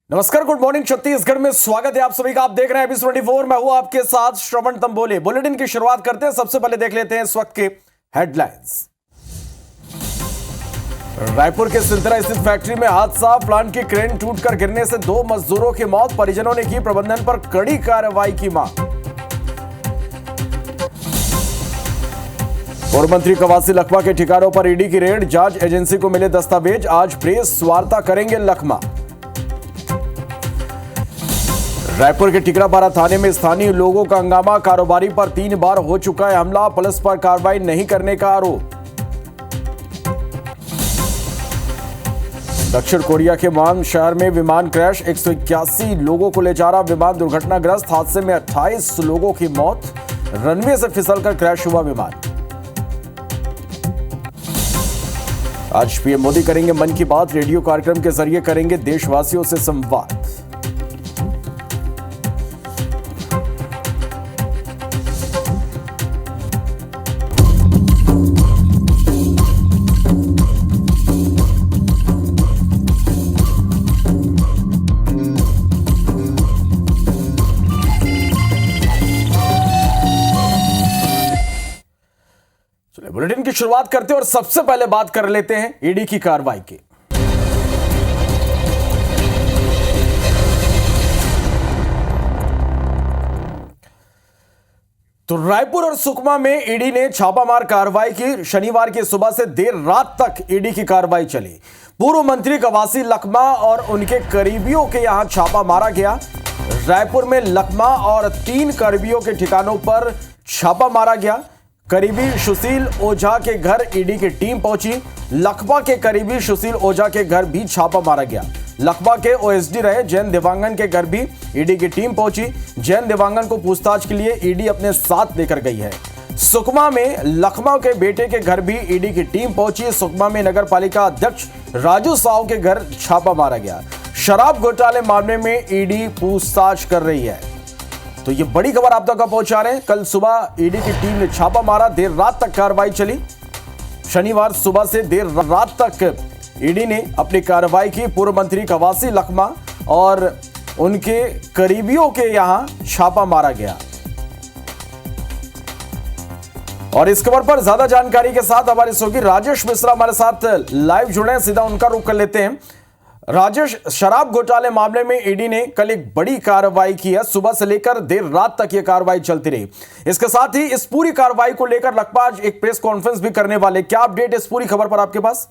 नमस्कार, good morning Chhattisgarh में स्वागत है आप सभी का। आप देख रहे हैं एबीसी 24। मैं हूं आपके साथ श्रवण तंबोले। बुलेटिन की शुरुआत करते हैं। सबसे पहले देख लेते हैं इस वक्त के हेडलाइंस। रायपुर के सिलतरा स्थित फैक्ट्री में हादसा, प्लांट की क्रेन टूटकर गिरने से 2 मजदूरों की मौत। परिजनों ने की प्रबंधन पर कड़ी कार्रवाई की मांग। पूर्व मंत्री कवासी लखमा के ठिकानों पर ईडी की रेड, जांच एजेंसी को मिले दस्तावेज। आज प्रेस वार्ता करेंगे लखमा। रायपुर के टिकरापारा थाने में स्थानीय लोगों का हंगामा, कारोबारी पर 3 बार हो चुका है हमला, पुलिस पर कार्रवाई नहीं करने का आरोप। दक्षिण कोरिया के मुहान शहर में विमान क्रैश, 181 लोगों को ले जा रहा विमान दुर्घटनाग्रस्त। हादसे में 28 लोगों की मौत, रनवे से फिसलकर क्रैश हुआ विमान। आज पीएम मोदी करेंगे मन की बात, रेडियो कार्यक्रम के जरिए करेंगे देशवासियों से संवाद। बुलेटिन की शुरुआत करते हैं और सबसे पहले बात कर लेते हैं ईडी की कार्रवाई की। तो रायपुर और सुकमा में ईडी ने छापामार कार्रवाई की। शनिवार की सुबह से देर रात तक ईडी की कार्रवाई चली। पूर्व मंत्री कवासी लखमा और उनके करीबियों के यहां छापा मारा गया। रायपुर में लखमा और 3 करीबियों के ठिकानों पर छापा मारा गया। करीबी सुशील ओझा के घर ईडी की टीम पहुंची। लखमा के करीबी सुशील ओझा के घर भी छापा मारा गया। लखमा के ओएसडी रहे जैन देवांगन के घर भी ईडी की टीम पहुंची। जैन देवांगन को पूछताछ के लिए ईडी अपने साथ लेकर गई है। सुकमा में लखमा के बेटे के घर भी ईडी की टीम पहुंची। सुकमा में नगर पालिका अध्यक्ष राजू साहू के घर छापा मारा गया। शराब घोटाले मामले में ईडी पूछताछ कर रही है। तो ये बड़ी खबर आप तक पहुंचा रहे हैं। कल सुबह ईडी की टीम ने छापा मारा, देर रात तक कार्रवाई चली। शनिवार सुबह से देर रात तक ईडी ने अपनी कार्रवाई की। पूर्व मंत्री कवासी लखमा और उनके करीबियों के यहां छापा मारा गया। और इस खबर पर ज्यादा जानकारी के साथ हमारे सहयोगी राजेश मिश्रा हमारे साथ लाइव जुड़े हैं। सीधा उनका रुख कर लेते हैं। राजेश, शराब घोटाले मामले में ईडी ने कल एक बड़ी कार्रवाई की है। सुबह से लेकर देर रात तक यह कार्रवाई चलती रही। इसके साथ ही इस पूरी कार्रवाई को लेकर लखमा आज एक प्रेस कॉन्फ्रेंस भी करने वाले। क्या अपडेट इस पूरी खबर पर आपके पास?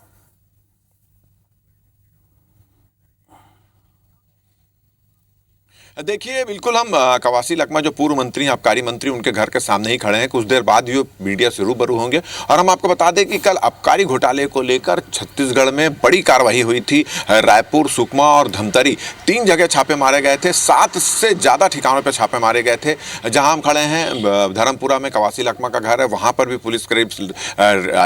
देखिए, बिल्कुल हम कवासी लखमा जो पूर्व मंत्री, आबकारी मंत्री, उनके घर के सामने ही खड़े हैं। कुछ देर बाद ही मीडिया से रूबरू होंगे। और हम आपको बता दें कि कल आबकारी घोटाले को लेकर छत्तीसगढ़ में बड़ी कार्रवाई हुई थी। रायपुर, सुकमा और धमतरी 3 जगह छापे मारे गए थे। 7 से ज़्यादा ठिकानों पर छापे मारे गए थे। जहां हम खड़े हैं धर्मपुरा में कवासी लखमा का घर है, वहां पर भी पुलिस करीब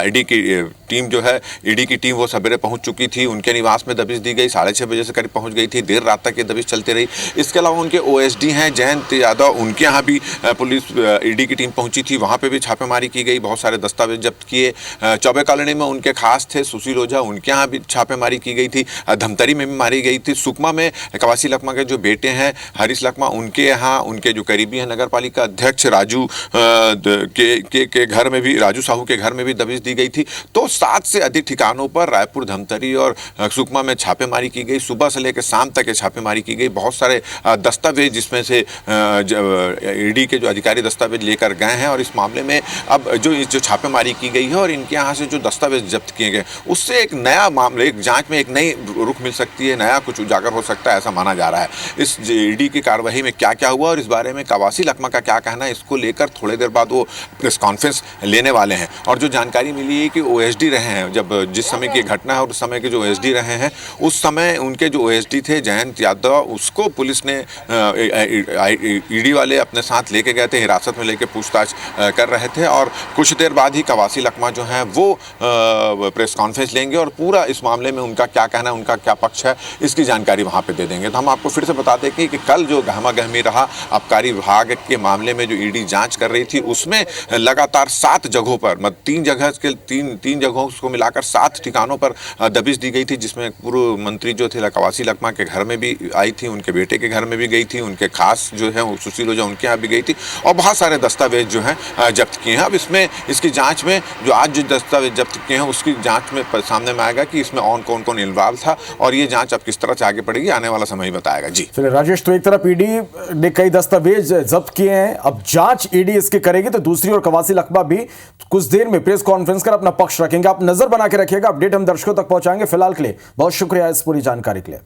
ईडी की टीम जो है, ईडी की टीम वो सवेरे पहुंच चुकी थी। उनके निवास में दबिश दी गई, 6:30 बजे से करीब पहुंच गई थी। देर रात तक ये दबिश चलती रही। इसके अलावा उनके ओएसडी हैं जयंत यादव, उनके यहाँ भी पुलिस ईडी की टीम पहुंची थी। वहाँ पे भी छापेमारी की गई, बहुत सारे दस्तावेज जब्त किए। चौबे कॉलोनी में उनके खास थे सुशील ओझा, उनके यहाँ भी छापेमारी की गई थी। धमतरी में भी मारी गई थी। सुकमा में कवासी लखमा के जो बेटे हैं हरीश लखमा, उनके यहाँ उनके जो करीबी हैं नगर पालिका अध्यक्ष राजू के घर में भी, राजू साहू के घर में भी दबिश दी गई थी। तो 7 से अधिक ठिकानों पर रायपुर, धमतरी और सुकमा में छापेमारी की गई। सुबह से लेकर शाम तक ये छापेमारी की गई। बहुत सारे दस्तावेज, जिसमें से ईडी के जो अधिकारी दस्तावेज लेकर गए हैं। और इस मामले में अब जो छापेमारी की गई है और इनके यहाँ से जो दस्तावेज जब्त किए गए, उससे एक नया मामले, एक जांच में एक नई रुख मिल सकती है, नया कुछ उजागर हो सकता है, ऐसा माना जा रहा है। इस ईडी की कार्रवाई में क्या क्या हुआ और इस बारे में कवासी लखमा का क्या कहना है, इसको लेकर थोड़ी देर बाद वो प्रेस कॉन्फ्रेंस लेने वाले हैं। और जो जानकारी मिली है कि ओएसडी रहे हैं, जब जिस समय की घटना है और उस समय के जो ओएसडी रहे हैं, उस समय उनके जो ओएसडी थे जयंत यादव, उसको पुलिस ने ईडी वाले अपने साथ लेके गए थे, हिरासत में लेके पूछताछ कर रहे थे और कुछ देर बाद ही कवासी लखमा जो हैं वो प्रेस कॉन्फ्रेंस लेंगे और पूरा इस मामले में उनका क्या कहना है, उनका क्या पक्ष है, इसकी जानकारी वहाँ पे दे देंगे। तो हम आपको फिर से बता दें कि कल जो गहमा गहमी रहा आबकारी विभाग के मामले में जो ईडी जांच कर रही थी, उसमें लगातार 7 जगहों पर, मतलब 3 जगहों को मिलाकर 7 ठिकानों पर दबिश दी गई थी, जिसमें पूर्व मंत्री जो थे कवासी लखमा के घर में भी आई थी, उनके बेटे के घर में भी गई थी, उनके खास जो है सुशील ओझा उनके यहाँ भी गई थी और बहुत सारे दस्तावेज जो हैं जब्त किए हैं। अब इसमें इसकी जांच में जो आज जो दस्तावेज जब्त किए हैं उसकी जांच में सामने में आएगा कि इसमें और कौन कौन इन्वॉल्व था और ये जांच अब किस तरह से आगे बढ़ेगी, आने वाला समय ही बताएगा। जी चलिए राजेश, तो एक तरफ ईडी ने कई दस्तावेज जब्त किए हैं, अब जांच ईडी इसकी करेगी, तो दूसरी ओर कवासी लखमा भी कुछ देर में प्रेस कॉन्फ्रेंस कर अपना पक्ष रखेंगे। आप नजर बना के रखिएगा, अपडेट हम दर्शकों तक पहुंचाएंगे। फिलहाल के लिए बहुत शुक्रिया इस पूरी जानकारी के लिए।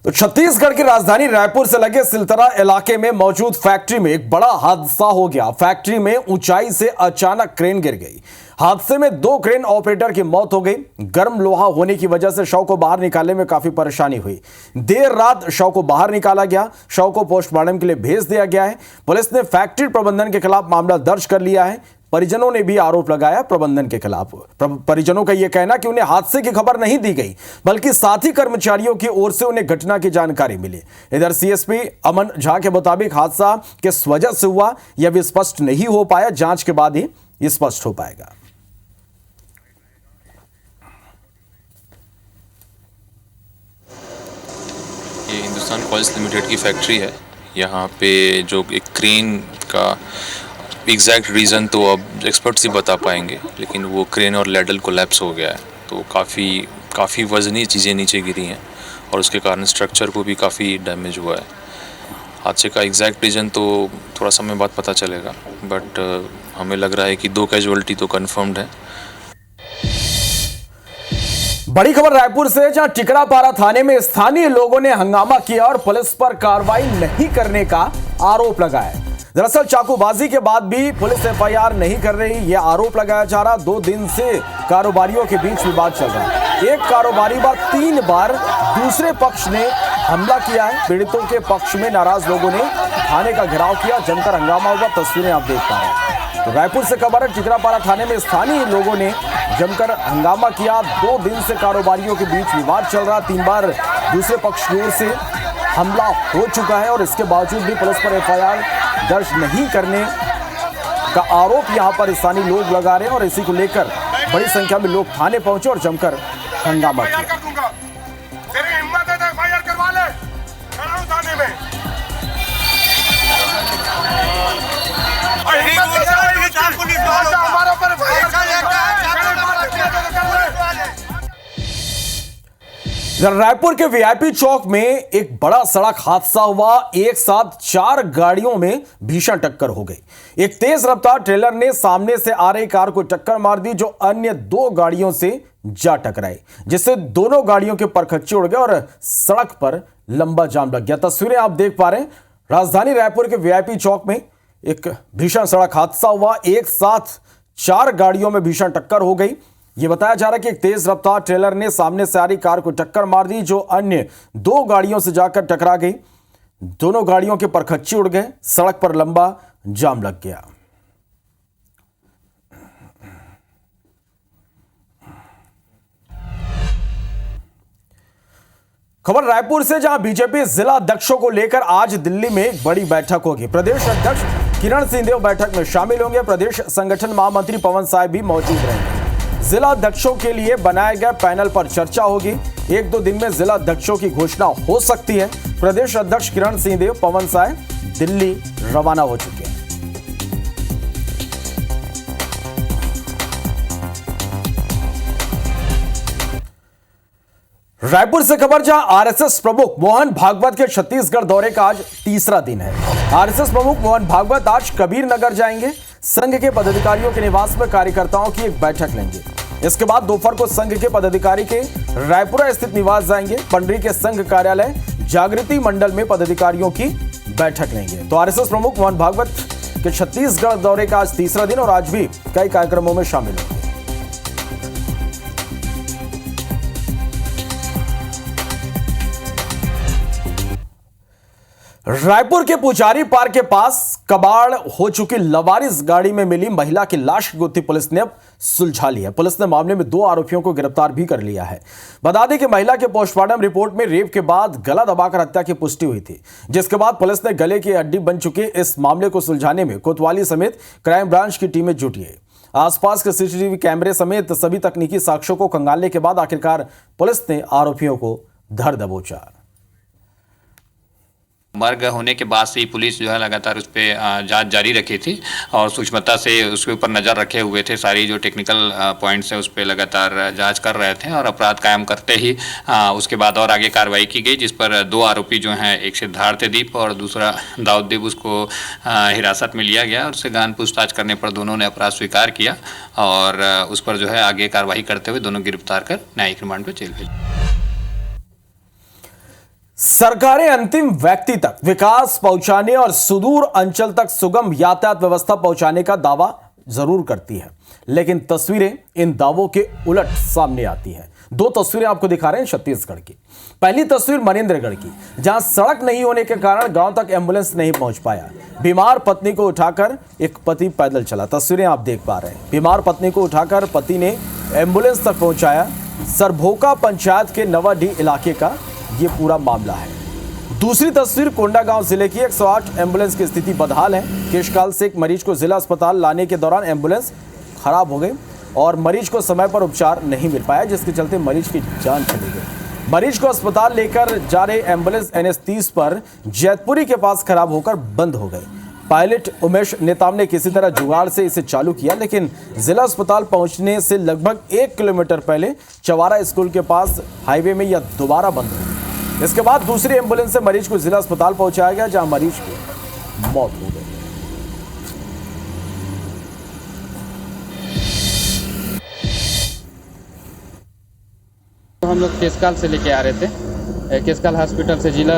तो छत्तीसगढ़ की राजधानी रायपुर से लगे सिलतरा इलाके में मौजूद फैक्ट्री में एक बड़ा हादसा हो गया। फैक्ट्री में ऊंचाई से अचानक क्रेन गिर गई। हादसे में 2 क्रेन ऑपरेटर की मौत हो गई। गर्म लोहा होने की वजह से शव को बाहर निकालने में काफी परेशानी हुई। देर रात शव को बाहर निकाला गया। शव को पोस्टमार्टम के लिए भेज दिया गया है। पुलिस ने फैक्ट्री प्रबंधन के खिलाफ मामला दर्ज कर लिया है। परिजनों ने भी आरोप लगाया प्रबंधन के खिलाफ। परिजनों का यह कहना कि उन्हें हादसे की खबर नहीं दी गई, बल्कि साथी कर्मचारियों की ओर से उन्हें घटना की जानकारी मिली। इधर सीएसपी अमन झा के मुताबिक हादसा किस वजह से हुआ यह भी स्पष्ट नहीं हो पाया, जांच के बाद ही स्पष्ट हो पाएगा। ये हिंदुस्तान कॉइल्स लिमिटेड की फैक्ट्री है। यहाँ पे जो एक क्रेन का एग्जैक्ट रीज़न तो अब एक्सपर्ट्स ही बता पाएंगे, लेकिन वो क्रेन और लैडल कोलैप्स हो गया है, तो काफ़ी वज़नी चीज़ें नीचे गिरी हैं और उसके कारण स्ट्रक्चर को भी काफ़ी डैमेज हुआ है। हादसे का एग्जैक्ट रीज़न तो थोड़ा समय बाद पता चलेगा, बट हमें लग रहा है कि 2 कैजुअल्टी तो कन्फर्म्ड है। बड़ी खबर रायपुर से, जहां टिकरापारा थाने में स्थानीय लोगों ने हंगामा किया और पुलिस पर कार्रवाई नहीं करने का आरोप लगाया। दरअसल चाकूबाजी के बाद भी पुलिस एफआईआर नहीं कर रही, यह आरोप लगाया जा रहा। 2 दिन से कारोबारियों के बीच विवाद चल रहा है। एक कारोबारी पर 3 बार दूसरे पक्ष ने हमला किया है। पीड़ितों के पक्ष में नाराज लोगों ने थाने का घेराव किया, जमकर हंगामा हुआ। तस्वीरें आप देख पा रहे हैं। तो रायपुर से खबर है, टिकरापारा थाने में स्थानीय लोगों ने जमकर हंगामा किया। 2 दिन से कारोबारियों के बीच विवाद चल रहा। 3 बार दूसरे पक्ष की ओर से हमला हो चुका है और इसके बावजूद भी पुलिस पर एफआईआर दर्ज नहीं करने का आरोप यहां पर स्थानीय लोग लगा रहे हैं और इसी को लेकर बड़ी संख्या में लोग थाने पहुंचे और जमकर हंगामा किया। तेरी हिम्मत है तो एफआईआर करवा ले, खड़ा थाने में। हमारे ऊपर रायपुर के वीआईपी चौक में एक बड़ा सड़क हादसा हुआ। एक साथ 4 गाड़ियों में भीषण टक्कर हो गई। एक तेज रफ्तार ट्रेलर ने सामने से आ रही कार को टक्कर मार दी, जो अन्य 2 गाड़ियों से जा टकराई, जिससे दोनों गाड़ियों के परखच्चे उड़ गए और सड़क पर लंबा जाम लग गया। तस्वीरें आप देख पा रहे हैं, राजधानी रायपुर के वीआईपी चौक में एक भीषण सड़क हादसा हुआ। एक साथ 4 गाड़ियों में भीषण टक्कर हो गई। यह बताया जा रहा है कि एक तेज रफ्तार ट्रेलर ने सामने से आ रही कार को टक्कर मार दी, जो अन्य 2 गाड़ियों से जाकर टकरा गई। दोनों गाड़ियों के परखच्चे उड़ गए, सड़क पर लंबा जाम लग गया। खबर रायपुर से, जहां बीजेपी जिला अध्यक्षों को लेकर आज दिल्ली में एक बड़ी बैठक होगी। प्रदेश अध्यक्ष किरण सिंहदेव बैठक में शामिल होंगे। प्रदेश संगठन महामंत्री पवन साय भी मौजूद रहेंगे। जिला अध्यक्षों के लिए बनाए गए पैनल पर चर्चा होगी। 1-2 दिन में जिला अध्यक्षों की घोषणा हो सकती है। प्रदेश अध्यक्ष किरण सिंहदेव, पवन साय दिल्ली रवाना हो चुके हैं। रायपुर से खबर, जहां आरएसएस प्रमुख मोहन भागवत के छत्तीसगढ़ दौरे का आज तीसरा दिन है। आरएसएस प्रमुख मोहन भागवत आज कबीर नगर जाएंगे। संघ के पदाधिकारियों के निवास में कार्यकर्ताओं की एक बैठक लेंगे। इसके बाद दोपहर को संघ के पदाधिकारी के रायपुरा स्थित निवास जाएंगे। पंडरी के संघ कार्यालय जागृति मंडल में पदाधिकारियों की बैठक लेंगे। तो आरएसएस प्रमुख मोहन भागवत के छत्तीसगढ़ दौरे का आज तीसरा दिन और आज भी कई कार्यक्रमों में शामिल होंगे। रायपुर के पुजारी पार्क के पास कबाड़ हो चुकी लवारिस गाड़ी में मिली महिला की लाश की गुत्थी पुलिस ने अब सुलझा ली है। पुलिस ने मामले में 2 आरोपियों को गिरफ्तार भी कर लिया है। बता दें कि महिला के पोस्टमार्टम रिपोर्ट में रेप के बाद गला दबाकर हत्या की पुष्टि हुई थी, जिसके बाद पुलिस ने गले की हड्डी बन चुके इस मामले को सुलझाने में कोतवाली समेत क्राइम ब्रांच की टीमें जुटी है। आसपास के सीसीटीवी कैमरे समेत सभी तकनीकी साक्ष्यों को खंगालने के बाद आखिरकार पुलिस ने आरोपियों को धर दबोचा। मर्ग होने के बाद से ही पुलिस जो है लगातार उस पर जांच जारी रखी थी और सूक्ष्मता से उसके ऊपर नज़र रखे हुए थे। सारी जो टेक्निकल पॉइंट्स है उस पर लगातार जांच कर रहे थे और अपराध कायम करते ही उसके बाद और आगे कार्रवाई की गई, जिस पर 2 आरोपी जो हैं, एक सिद्धार्थदीप और दूसरा दाऊददीप, उसको हिरासत में लिया गया और उससे गहन पूछताछ करने पर दोनों ने अपराध स्वीकार किया और उस पर जो है आगे कार्रवाई करते हुए दोनों गिरफ्तार कर न्यायिक रिमांड पर जेल भेजा। सरकारें अंतिम व्यक्ति तक विकास पहुंचाने और सुदूर अंचल तक सुगम यातायात व्यवस्था पहुंचाने का दावा जरूर करती है, लेकिन तस्वीरें इन दावों के उलट सामने आती हैं। 2 तस्वीरें आपको दिखा रहे हैं छत्तीसगढ़ की। पहली तस्वीर मनेन्द्रगढ़ की, जहां सड़क नहीं होने के कारण गांव तक एम्बुलेंस नहीं पहुंच पाया। बीमार पत्नी को उठाकर एक पति पैदल चला। तस्वीरें आप देख पा रहे हैं। बीमार पत्नी को उठाकर पति ने एम्बुलेंस तक पहुंचाया। सरभोका पंचायत के नवाडीह इलाके का ये पूरा मामला है। दूसरी तस्वीर कोंडागांव जिले की 108 एम्बुलेंस की स्थिति बदहाल है। केशकाल से एक मरीज को जिला अस्पताल लाने के दौरान एम्बुलेंस खराब हो गई और मरीज को समय पर उपचार नहीं मिल पाया, जिसके चलते मरीज की जान चली गई। मरीज को अस्पताल लेकर जा रहे एम्बुलेंस NH30 पर जैतपुरी के पास खराब होकर बंद हो गई। पायलट उमेश नेताम ने किसी तरह जुगाड़ से इसे चालू किया, लेकिन जिला अस्पताल पहुंचने से लगभग 1 किलोमीटर पहले चवारा स्कूल के पास हाईवे में यह दोबारा बंद हो गई। इसके बाद दूसरी एम्बुलेंस से मरीज को जिला अस्पताल पहुंचाया गया, जहां मरीज की मौत हो गई। तो हम लोग केशकाल से लेके आ रहे थे। केशकाल हॉस्पिटल से जिला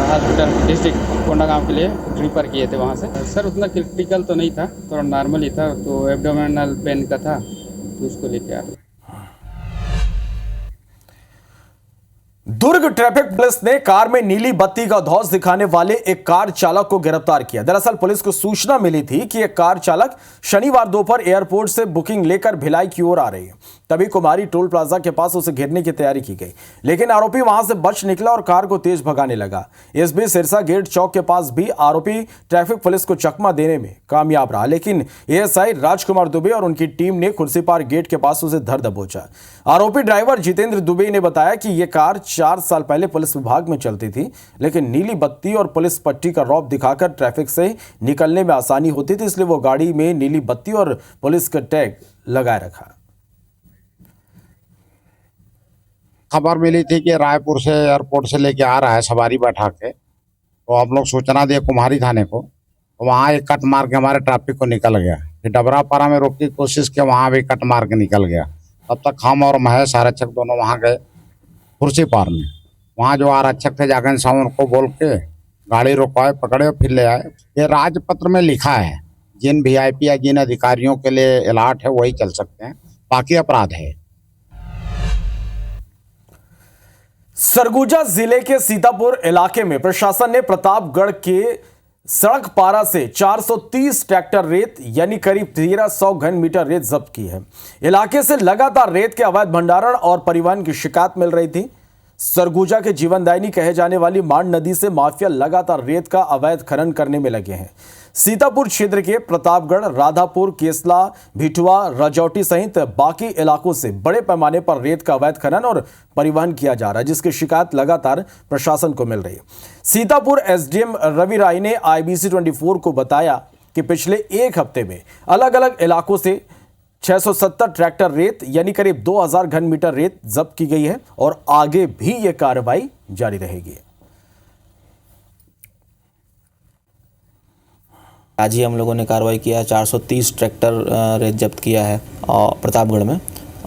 हॉस्पिटल डिस्ट्रिक्ट कोंडागांव के लिए ट्रिपर किए थे वहाँ से। सर उतना क्रिटिकल तो नहीं था, थोड़ा नॉर्मल ही था, तो एब्डोमिनल पेन का था, तो उसको लेके आ रहे। दुर्ग ट्रैफिक पुलिस ने कार में नीली बत्ती का धौंस दिखाने वाले एक कार चालक को गिरफ्तार किया। दरअसल पुलिस को सूचना मिली थी कि एक कार चालक शनिवार दोपहर एयरपोर्ट से बुकिंग लेकर भिलाई की ओर आ रही है। तभी कुमारी टोल प्लाजा के पास उसे घेरने की तैयारी की गई, लेकिन आरोपी वहां से बच निकला और कार को तेज भगाने लगा। इस बीच सिरसा गेट चौक के पास भी आरोपी ट्रैफिक पुलिस को चकमा देने में कामयाब रहा, लेकिन ASI राजकुमार दुबे और उनकी टीम ने खुर्सीपार गेट के पास उसे धर दबोचा। आरोपी ड्राइवर जितेंद्र दुबे ने बताया कि यह कार 4 साल पहले पुलिस विभाग में चलती थी, लेकिन नीली बत्ती और पुलिस पट्टी का रौब दिखाकर ट्रैफिक से निकलने में आसानी होती थी, इसलिए वो गाड़ी में नीली बत्ती और पुलिस का टैग लगाए रखा। खबर मिली थी कि रायपुर से एयरपोर्ट से लेके आ रहा है सवारी बैठा के, तो हम लोग सूचना दिए कुम्हारी थाने को, तो वहाँ एक कट मार के हमारे ट्रैफिक को निकल गया। फिर डबरापारा में रोकने की कोशिश की, वहाँ भी कट मार के निकल गया। तब तक हम और महेश आरक्षक दोनों वहाँ गए खुर्सीपार में। वहाँ जो आरक्षक थे जागन सावन को बोल के गाड़ी रोकवाए, पकड़े और फिर ले आए। ये राजपत्र में लिखा है जिन VIP या जिन अधिकारियों के लिए अलर्ट है वही चल सकते हैं, बाकी अपराध है। सरगुजा जिले के सीतापुर इलाके में प्रशासन ने प्रतापगढ़ के सड़क पारा से 430 ट्रैक्टर रेत यानी करीब 1300 घन मीटर रेत जब्त की है। इलाके से लगातार रेत के अवैध भंडारण और परिवहन की शिकायत मिल रही थी। सरगुजा के जीवनदायिनी कहे जाने वाली मांड नदी से माफिया लगातार रेत का अवैध खनन करने में लगे हैं। सीतापुर क्षेत्र के प्रतापगढ़, राधापुर, केसला, भिटुआ, रजौटी सहित बाकी इलाकों से बड़े पैमाने पर रेत का अवैध खनन और परिवहन किया जा रहा है, जिसकी शिकायत लगातार प्रशासन को मिल रही है। सीतापुर SDM रवि राय ने IBC 24 को बताया कि पिछले 1 हफ्ते में अलग अलग इलाकों से 670 ट्रैक्टर रेत यानी करीब 2000 घन मीटर रेत जब्त की गई है और आगे भी यह कार्रवाई जारी रहेगी। आज ही हम लोगों ने कार्रवाई किया, 430 ट्रैक्टर रेत जब्त किया है और प्रतापगढ़ में,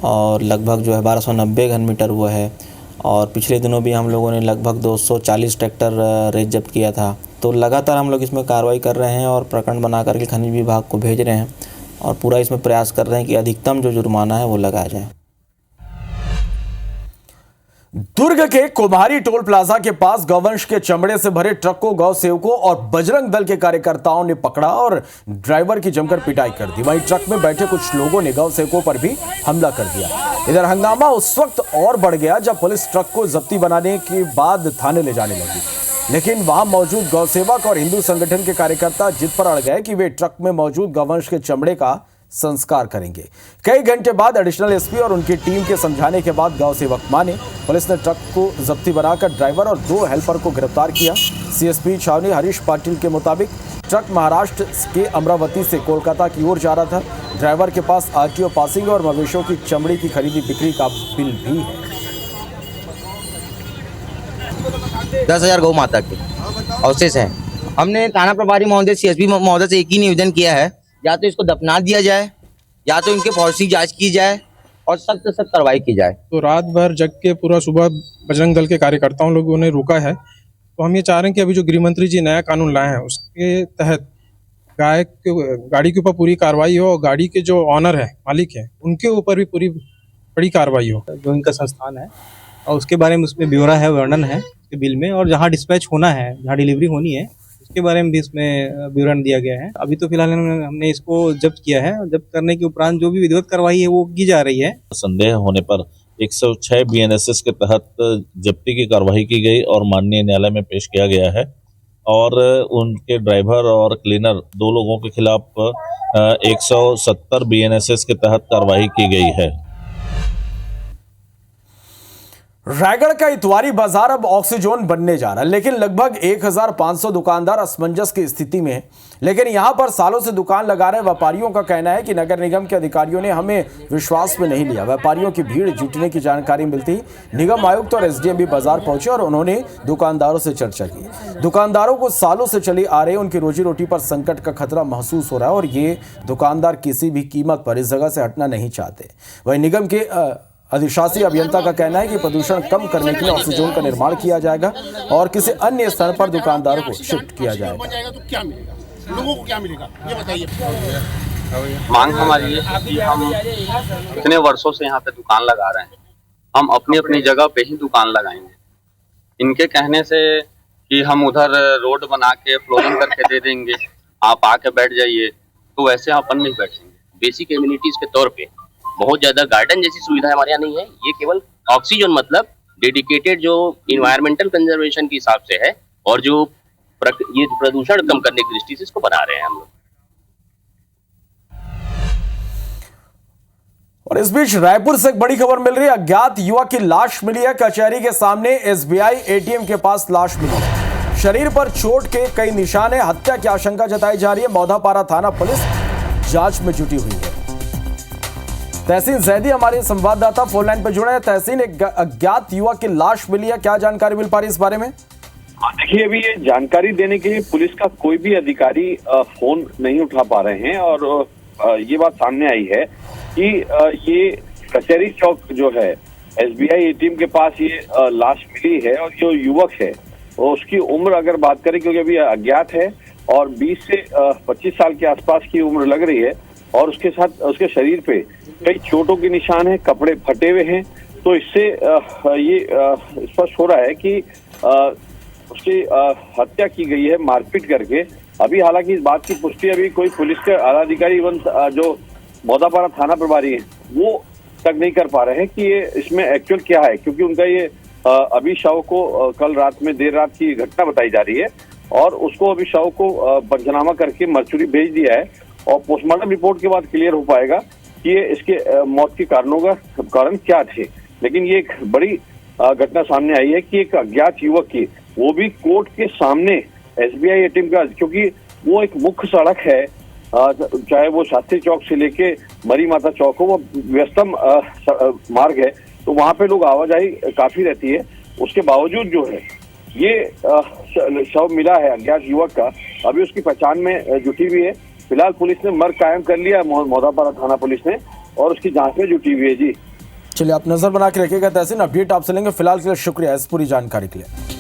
और लगभग जो है 1290 घन मीटर हुआ है। और पिछले दिनों भी हम लोगों ने लगभग 240 ट्रैक्टर रेत जब्त किया था। तो लगातार हम लोग इसमें कार्रवाई कर रहे हैं और प्रकरण बना करके खनिज विभाग को भेज रहे हैं और पूरा इसमें प्रयास कर रहे हैं कि अधिकतम जो जुर्माना है वो लगाया जाए। दुर्ग के कुम्हारी टोल प्लाजा के पास गौवंश के चमड़े से भरे ट्रक को गौ सेवकों और बजरंग दल के कार्यकर्ताओं ने पकड़ा और ड्राइवर की जमकर पिटाई कर दी। वहीं ट्रक में बैठे कुछ लोगों ने गौ सेवकों पर भी हमला कर दिया। इधर हंगामा उस वक्त और बढ़ गया जब पुलिस ट्रक को जब्ती बनाने के बाद थाने ले जाने लगी, लेकिन वहां मौजूद गौ सेवक और हिंदू संगठन के कार्यकर्ता जिद पर अड़ गए कि वे ट्रक में मौजूद गौवंश के चमड़े का संस्कार करेंगे। कई घंटे बाद एडिशनल एसपी और उनकी टीम के समझाने के बाद गौ सेवक माने। पुलिस ने ट्रक को जब्ती बनाकर ड्राइवर और 2 हेल्पर को गिरफ्तार किया। सीएसपी छावनी हरीश पाटिल के मुताबिक ट्रक महाराष्ट्र के अमरावती से कोलकाता की ओर जा रहा था। ड्राइवर के पास आरटीओ पासिंग और मवेशियों की चमड़ी की खरीदी बिक्री का बिल भी है। 10,000 गौ माता के अवशेष हैं। हमने थाना प्रभारी महोदय सीएसपी महोदय से एक ही निवेदन किया है, या तो इसको दफना दिया जाए या तो इनके फॉरेंसिक जांच की जाए और सख्त से सख्त कार्रवाई की जाए। तो रात भर जग के पूरा सुबह बजरंग दल के कार्यकर्ताओं लोगों ने रोका है। तो हम ये चाह रहे हैं कि अभी जो गृह मंत्री जी नया कानून लाए हैं उसके तहत गाड़ी के ऊपर पूरी कार्रवाई हो और गाड़ी के जो ऑनर है, मालिक है, उनके ऊपर भी पूरी बड़ी कार्रवाई हो। जो इनका संस्थान है और उसके बारे में उसमें ब्यौरा है, वर्णन है उसके बिल में, और जहाँ डिस्पैच होना है, जहाँ डिलीवरी होनी है उसके बारे में भी इसमें विवरण दिया गया है। अभी तो फिलहाल हमने इसको जब्त किया है और जब्त करने के उपरांत जो भी विधिवत कार्रवाई है वो की जा रही है। संदेह होने पर 106 बीएनएसएस के तहत जब्ती की कार्रवाई की गई और माननीय न्यायालय में पेश किया गया है और उनके ड्राइवर और क्लीनर 2 लोगों के खिलाफ 170 बीएनएसएस के तहत कार्रवाई की गई है। रायगढ़ का इतवारी बाजार अब ऑक्सीजोन बनने जा रहा है, लेकिन लगभग 1500 दुकानदार असमंजस की स्थिति में हैं। लेकिन यहां पर सालों से दुकान लगा रहे व्यापारियों का कहना है कि नगर निगम के अधिकारियों ने हमें विश्वास में नहीं लिया। व्यापारियों की भीड़ जुटने की जानकारी मिलती निगम आयुक्त और एसडीएम भी बाजार पहुंचे और उन्होंने दुकानदारों से चर्चा की। दुकानदारों को सालों से चली आ रही उनकी रोजी रोटी पर संकट का खतरा महसूस हो रहा है और ये दुकानदार किसी भी कीमत पर इस जगह से हटना नहीं चाहते। वहीं निगम के अधिशासी अभियंता का कहना है कि प्रदूषण कम करने के लिए ऑक्सीजोन का निर्माण किया जाएगा और किसी अन्य स्थान पर दुकानदारों को शिफ्ट किया जाएगा। तो क्या मिलेगा लोगों को, क्या मिलेगा ये बताइए। मांग हमारी है कि हम इतने वर्षों से यहाँ पे दुकान लगा रहे हैं, हम अपनी अपनी जगह पे ही दुकान लगाएंगे। इनके कहने से कि हम उधर रोड बना के फ्लोरिंग करके दे देंगे, आप आके बैठ जाइए, तो वैसे अपन नहीं बैठेंगे। बेसिक एमिनिटीज के तौर पे बहुत ज्यादा गार्डन जैसी सुविधा हमारे यहाँ नहीं है। ये केवल ऑक्सीजन मतलब डेडिकेटेड जो इन्वायरमेंटल कंजर्वेशन के हिसाब से है और जो ये प्रदूषण कम करने की दृष्टि से इसको बना रहे हैं हम लोग। और इस बीच रायपुर से एक बड़ी खबर मिल रही है। अज्ञात युवक की लाश मिली है। कचहरी के सामने एसबीआई एटीएम के पास लाश मिली है। शरीर पर चोट के कई निशान है। हत्या की आशंका जताई जा रही है। मौधापारा थाना पुलिस जांच में जुटी हुई है। तहसीन जैदी हमारे संवाददाता फोन लाइन पर जुड़े हैं। तहसीन, एक अज्ञात युवक की लाश मिली है, क्या जानकारी मिल पा रही है इस बारे में? देखिए, अभी ये जानकारी देने के लिए पुलिस का कोई भी अधिकारी फोन नहीं उठा पा रहे हैं और ये बात सामने आई है कि ये कचहरी चौक जो है एसबीआई एटीएम के पास ये लाश मिली है और जो युवक है वो उसकी उम्र अगर बात करें, क्योंकि अभी अज्ञात है और 20 से 25 साल के आसपास की उम्र लग रही है और उसके साथ उसके शरीर पे कई चोटों के निशान हैं, कपड़े फटे हुए हैं। तो इससे ये स्पष्ट हो रहा है कि उसकी हत्या की गई है मारपीट करके। अभी हालांकि इस बात की पुष्टि अभी कोई पुलिस के आला अधिकारी एवं जो मौधापारा थाना प्रभारी है वो तक नहीं कर पा रहे हैं कि ये इसमें एक्चुअल क्या है, क्योंकि उनका ये अभी शव को कल रात में देर रात की घटना बताई जा रही है और उसको अभी शव को पंचनामा करके मर्चुरी भेज दिया है और पोस्टमार्टम रिपोर्ट के बाद क्लियर हो पाएगा कि ये इसके मौत के कारण क्या थे। लेकिन ये एक बड़ी घटना सामने आई है कि एक अज्ञात युवक की, वो भी कोर्ट के सामने एसबीआई एटीएम का, क्योंकि वो एक मुख्य सड़क है, चाहे वो शास्त्री चौक से लेके मरी माता चौक हो, वो व्यस्तम मार्ग है, तो वहां पे लोग आवाजाही काफी रहती है। उसके बावजूद जो है ये शव मिला है अज्ञात युवक का, अभी उसकी पहचान में जुटी हुई है। फिलहाल पुलिस ने मर्ग कायम कर लिया, मौधापारा थाना पुलिस ने, और उसकी जांच में जुटी हुई है। जी चलिए, आप नजर बना के रखिएगा तहसीन, अपडेट आपसे लेंगे। फिलहाल के लिए शुक्रिया इस पूरी जानकारी के लिए।